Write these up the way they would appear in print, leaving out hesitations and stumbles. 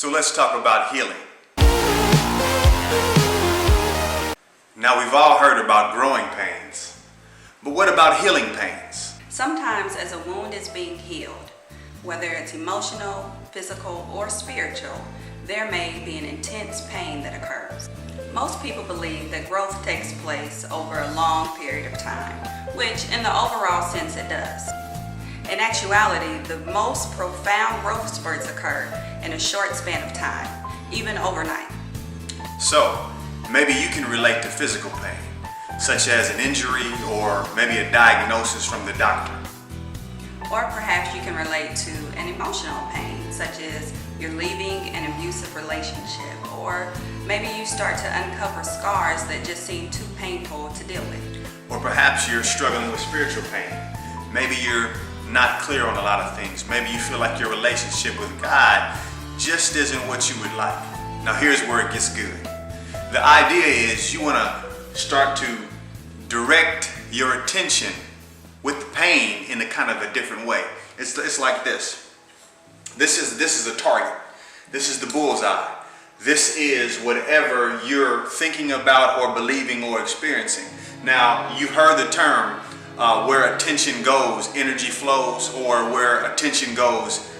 So let's talk about healing. Now we've all heard about growing pains, but what about healing pains? Sometimes as a wound is being healed, whether it's emotional, physical, or spiritual, there may be an intense pain that occurs. Most people believe that growth takes place over a long period of time, which in the overall sense it does. In actuality, the most profound growth spurts occur in a short span of time, even overnight. So, maybe you can relate to physical pain, such as an injury or maybe a diagnosis from the doctor. Or perhaps you can relate to an emotional pain, such as you're leaving an abusive relationship, or maybe you start to uncover scars that just seem too painful to deal with. Or perhaps you're struggling with spiritual pain. Maybe you're not clear on a lot of things. Maybe you feel like your relationship with God just isn't what you would like. Now here's where it gets good. The idea is you want to start to direct your attention with the pain in a kind of a different way. It's like this. This is a target. This is the bullseye. This is whatever you're thinking about or believing or experiencing. Now, you've heard the term where attention goes, energy flows, or where attention goes,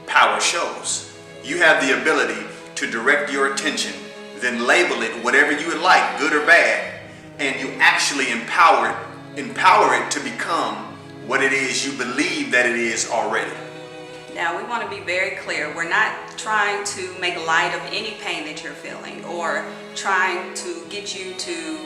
power shows. You have the ability to direct your attention, then label it whatever you would like, good or bad, and you actually empower it to become what it is you believe that it is already. Now, we want to be very clear. We're not trying to make light of any pain that you're feeling or trying to get you to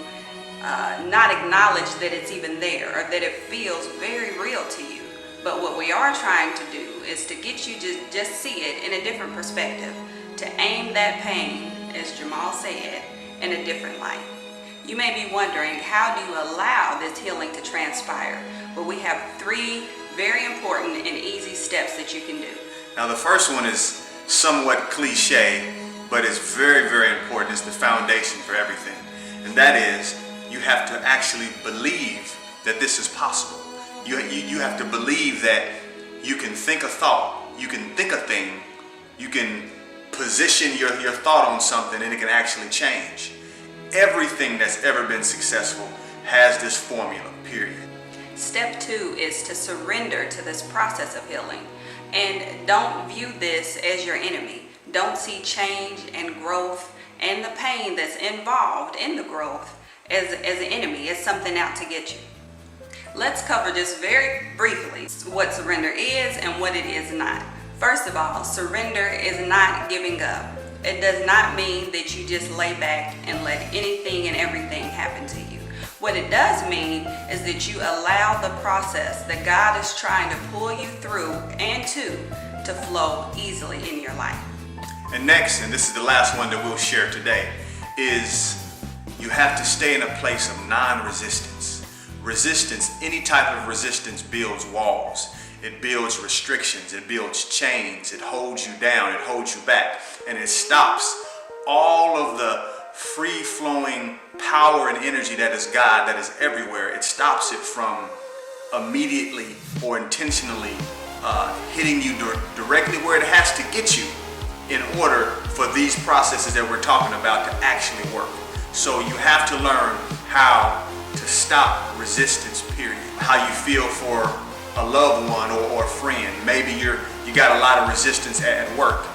not acknowledge that it's even there or that it feels very real to you. But what we are trying to do is to get you to just see it in a different perspective, to aim that pain, as Jamal said, in a different light. You may be wondering, how do you allow this healing to transpire? Well, we have 3 very important and easy steps that you can do. Now the first one is somewhat cliche, but it's very, very important. It's the foundation for everything. And that is, you have to actually believe that this is possible. You have to believe that you can think a thought, you can think a thing, you can position your thought on something and it can actually change. Everything that's ever been successful has this formula, period. Step 2 is to surrender to this process of healing. And don't view this as your enemy. Don't see change and growth and the pain that's involved in the growth as an enemy, as something out to get you. Let's cover just very briefly what surrender is and what it is not. First of all, surrender is not giving up. It does not mean that you just lay back and let anything and everything happen to you. What it does mean is that you allow the process that God is trying to pull you through and to flow easily in your life. And next, and this is the last one that we'll share today, is you have to stay in a place of non-resistance. Resistance, any type of resistance builds walls. It builds restrictions, it builds chains, it holds you down, it holds you back, and it stops all of the free-flowing power and energy that is God, that is everywhere. It stops it from immediately or intentionally hitting you directly where it has to get you in order for these processes that we're talking about to actually work. So you have to learn how to stop resistance, period. How you feel for a loved one or a friend. Maybe you got a lot of resistance at work.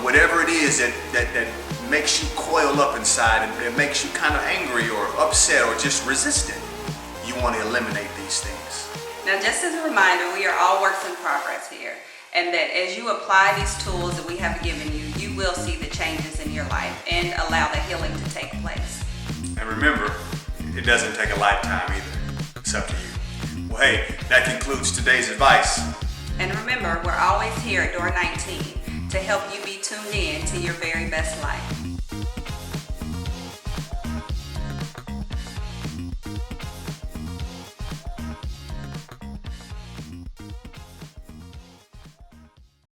Whatever it is that makes you coil up inside and it makes you kind of angry or upset or just resistant, you want to eliminate these things. Now, just as a reminder, we are all works in progress here, and that as you apply these tools that we have given you, you will see the changes in your life and allow the healing to take place. And remember, it doesn't take a lifetime either. It's up to you. Well, hey, that concludes today's advice. And remember, we're always here at Door 19 to help you be tuned in to your very best life.